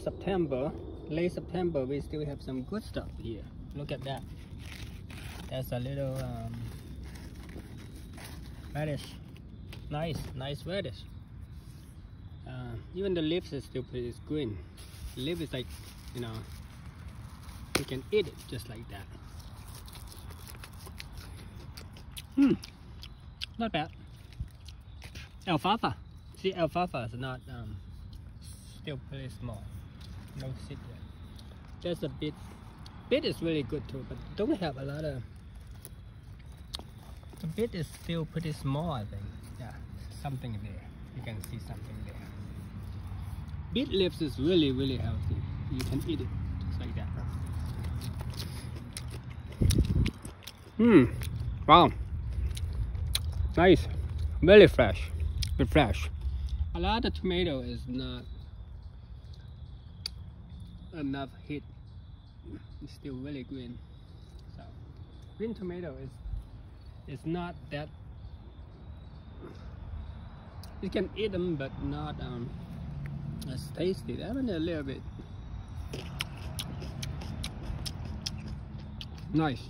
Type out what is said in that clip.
September, we still have some good stuff here. Look at that. That's a little radish. Nice radish. Even the leaves is still pretty green. The leaf is like, you know, you can eat it just like that. Not bad. Alfalfa. See, alfalfa is not still pretty small. No seed yet. Just a bit. Bit is really good too, but don't have a lot of. The bit is still pretty small, I think. Yeah, something there. You can see something there. Beet leaves is really healthy. You can eat it just like that. Wow. Nice. Very fresh. But fresh. A lot of tomato is not enough heat. It's still really green. So green tomato is not that. You can eat them, but not as tasty. I mean, a little bit. Nice.